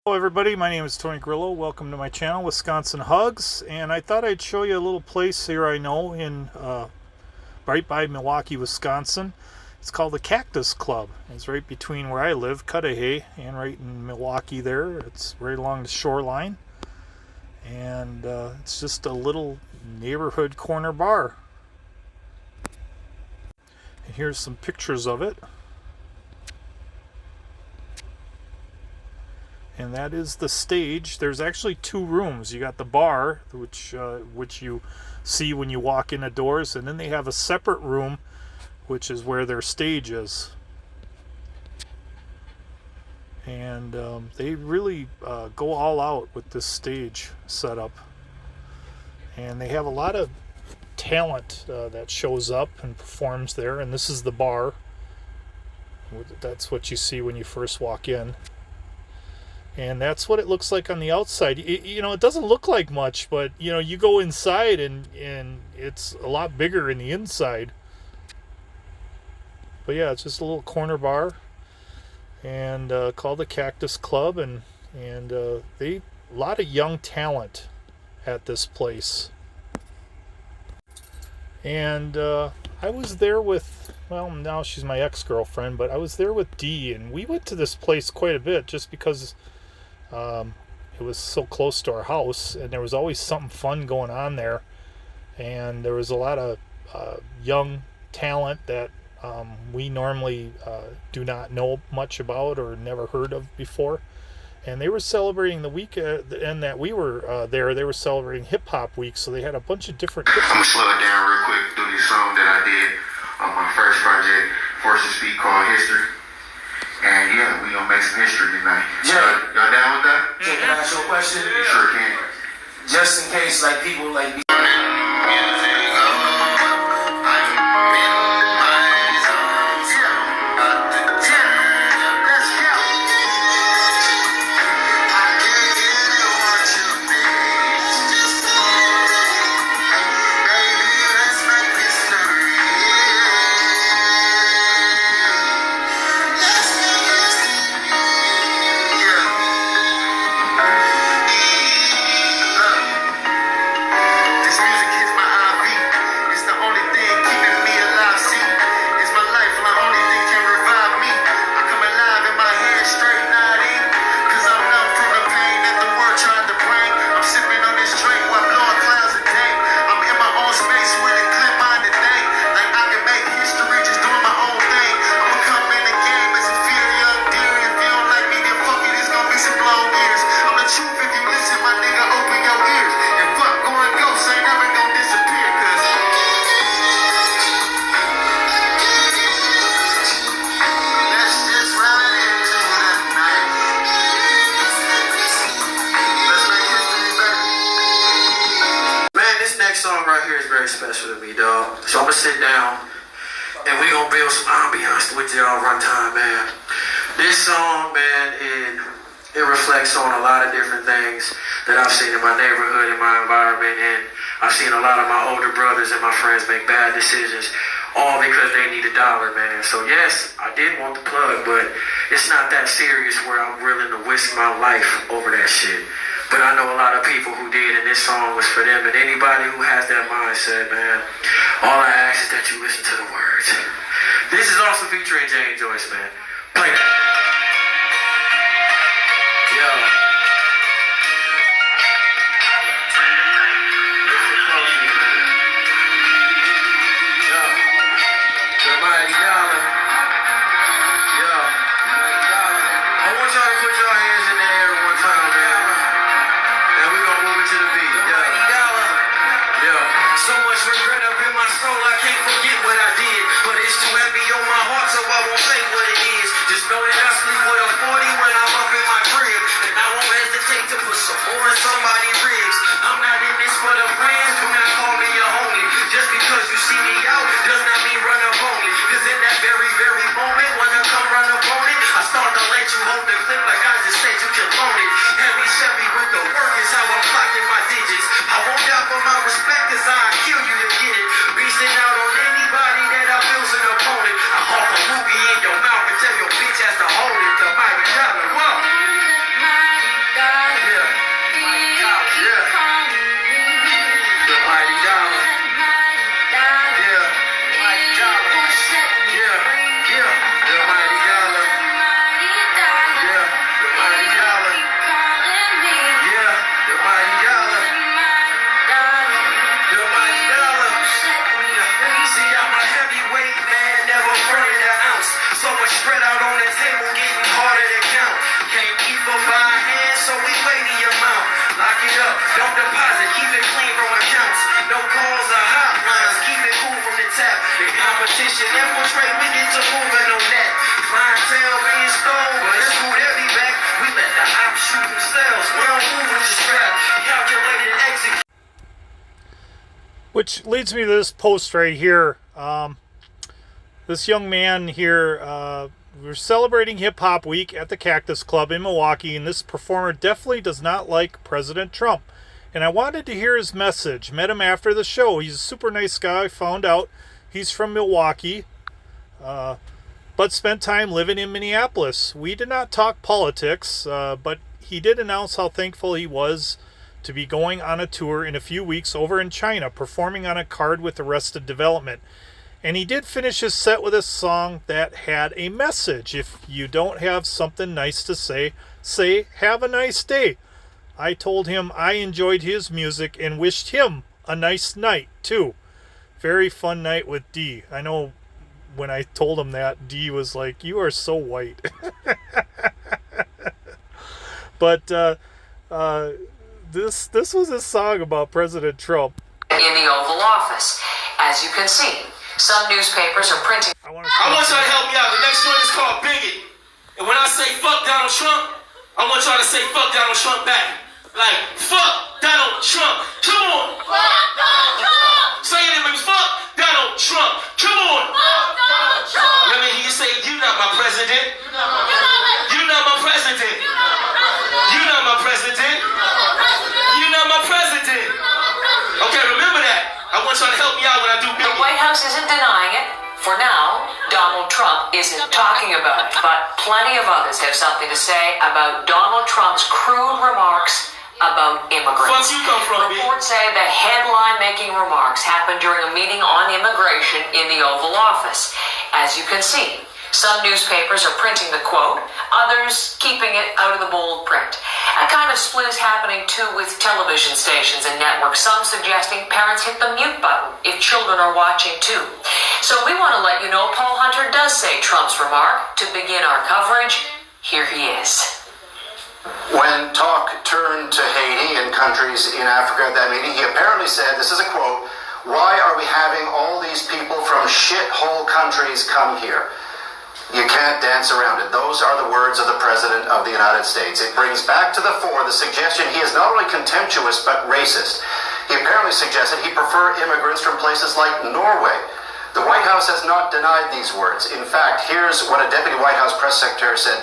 Hello everybody, my name is Tony Grillo. Welcome to my channel, Wisconsin Hugs, and I thought I'd show you a little place here I know in right by Milwaukee, Wisconsin. It's called the Cactus Club. It's right between where I live, Cudahy, and right in Milwaukee there. It's right along the shoreline, and it's just a little neighborhood corner bar. And here's some pictures of it. And that is the stage. There's actually two rooms. You got the bar, which you see when you walk in the doors, and then they have a separate room, which is where their stage is. And they really go all out with this stage setup. And they have a lot of talent that shows up and performs there. And this is the bar. That's what you see when you first walk in. And that's what it looks like on the outside. It doesn't look like much, but you go inside and it's a lot bigger in the inside. But yeah, it's just a little corner bar, and called the Cactus Club, and they a lot of young talent at this place. And I was there with, well, now she's my ex-girlfriend, but I was there with Dee, and we went to this place quite a bit just because it was so close to our house, and there was always something fun going on there, and there was a lot of young talent that we normally do not know much about or never heard of before. And they were celebrating the weekend that we were there. They were celebrating Hip Hop Week, so they had a bunch of different I'm gonna slow it down real quick, do this song that I did on my first project, Force to Speak, called History. And yeah, we gonna make some history tonight. Yeah. Y'all down with that? Yeah, can I ask you a question? You sure can. Just in case, like, people, like, song right here is very special to me, dog. So I'm gonna sit down and we gonna build some ambiance with y'all runtime, man. This song, man, it reflects on a lot of different things that I've seen in my neighborhood, in my environment, and I've seen a lot of my older brothers and my friends make bad decisions, all because they need a dollar, man. So yes, I did want the plug, but it's not that serious where I'm willing to risk my life over that shit. But I know a lot of people who did, and this song was for them. And anybody who has that mindset, man, all I ask is that you listen to the words. This is also featuring Jane Joyce, man. Play that. Yo. Listen closely, man. Yo. The mighty dollar. Yo. Mighty dollar. I want y'all to put your hands in the air one time, man. To the beat, so much regret up in my soul, I can't forget what I did, but it's too heavy on my heart, so I won't say what it is. Just know that Direct deposit, keep it clean from accounts. No calls or hotlines, keep it cool from the tap. The competition infiltrate, we get to moving on that. Clientele being stole, but it's cool, they'll be back. We let the ops shoot themselves. We don't move with the strap. Calculated execute. Which leads me to this post right here. This young man here, we're celebrating Hip Hop Week at the Cactus Club in Milwaukee, and this performer definitely does not like President Trump. And I wanted to hear his message. Met him after the show. He's a super nice guy. Found out he's from Milwaukee, but spent time living in Minneapolis. We did not talk politics, but he did announce how thankful he was to be going on a tour in a few weeks over in China, performing on a card with Arrested Development. And he did finish his set with a song that had a message. If you don't have something nice to say, say, have a nice day. I told him I enjoyed his music and wished him a nice night, too. Very fun night with D. I know when I told him that, D was like, you are so white. But this was a song about President Trump. In the Oval Office. As you can see, some newspapers are printing. I want y'all to help me out. The next one is called Bigot. And when I say fuck Donald Trump, I want y'all to say fuck Donald Trump back. Like, fuck Donald Trump. Come on. Fuck Donald Trump! Say it, baby. Fuck Donald Trump. Come on. Fuck Donald Trump! Let me hear you say, you not my president. You're not You not my president. You not my president. You not my president. Okay, remember that. I want y'all to help me out when I do The Bigot. White House isn't denying it. For now, Donald Trump isn't talking about it, but plenty of others have something to say about Donald Trump's crude remarks about immigrants. Fuck you come from, bitch. Reports say the headline-making remarks happened during a meeting on immigration in the Oval Office. As you can see, some newspapers are printing the quote, others keeping it out of the bold print. A kind of split is happening too with television stations and networks, some suggesting parents hit the mute button if children are watching too. So we want to let you know Paul Hunter does say Trump's remark. To begin our coverage, here he is. When talk turned to Haiti and countries in Africa at that meeting, he apparently said, this is a quote, "Why are we having all these people from shithole countries come here?" You can't dance around it. Those are the words of the President of the United States. It brings back to the fore the suggestion he is not only contemptuous but racist. He apparently suggested he prefer immigrants from places like Norway. The White House has not denied these words. In fact, here's what a deputy White House press secretary said.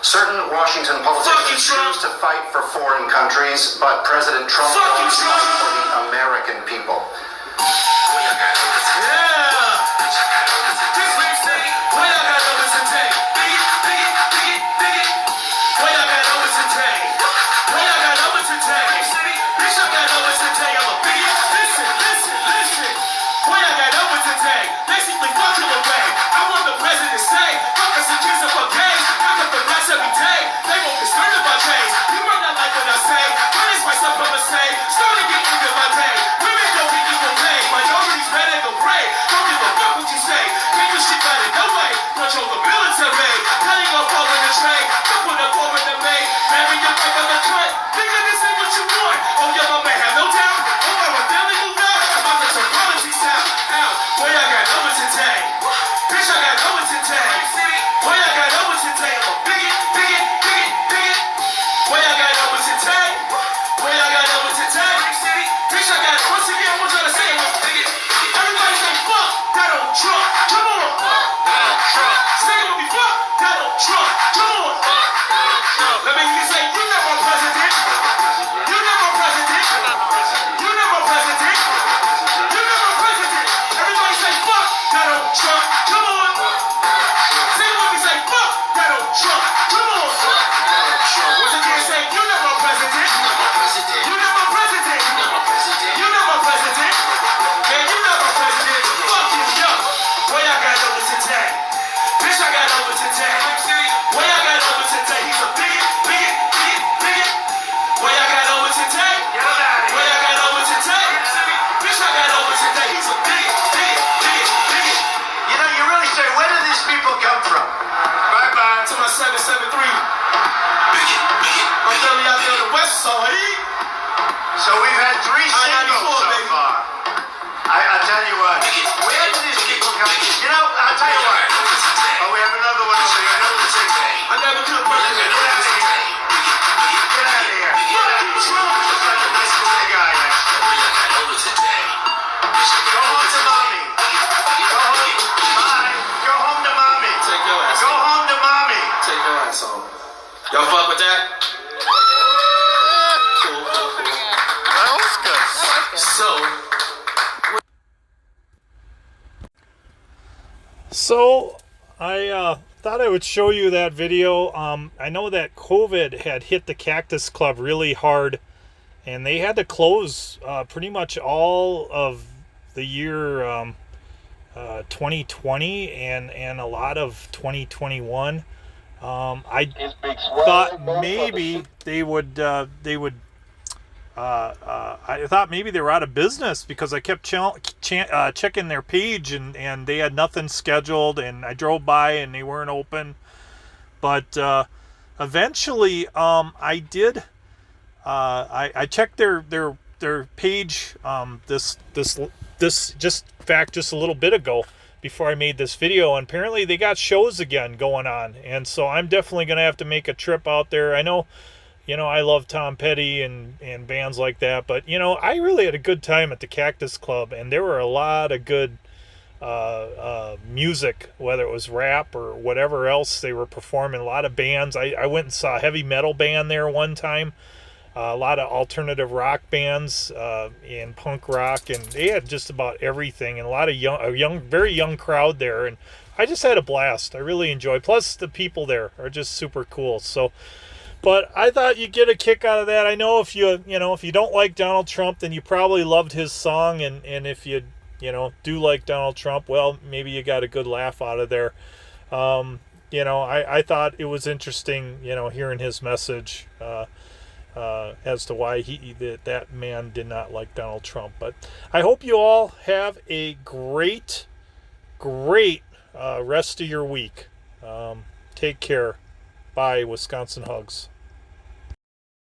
Certain Washington politicians choose to fight for foreign countries, but President Trump wants to fight for the American people. So we've So I thought I would show you that video. I know that COVID had hit the Cactus Club really hard, and they had to close pretty much all of the year 2020 and a lot of 2021. I thought maybe they would I thought maybe they were out of business because I kept checking their page and they had nothing scheduled, and I drove by and they weren't open. But eventually I did I checked their page this just a little bit ago before I made this video, and apparently they got shows again going on, and so I'm definitely gonna have to make a trip out there. I know, I love Tom Petty and bands like that, but I really had a good time at the Cactus Club, and there were a lot of good music, whether it was rap or whatever else they were performing. A lot of bands. I went and saw a heavy metal band there one time. A lot of alternative rock bands and punk rock, and they had just about everything, and a lot of very young crowd there, and I just had a blast. I really enjoyed. Plus, the people there are just super cool. So, but I thought you'd get a kick out of that. I know if if you don't like Donald Trump, then you probably loved his song, and if you do like Donald Trump, well, maybe you got a good laugh out of there. I thought it was interesting, hearing his message. As to why that man did not like Donald Trump. But I hope you all have a great rest of your week. Take care. Bye, Wisconsin Hugs.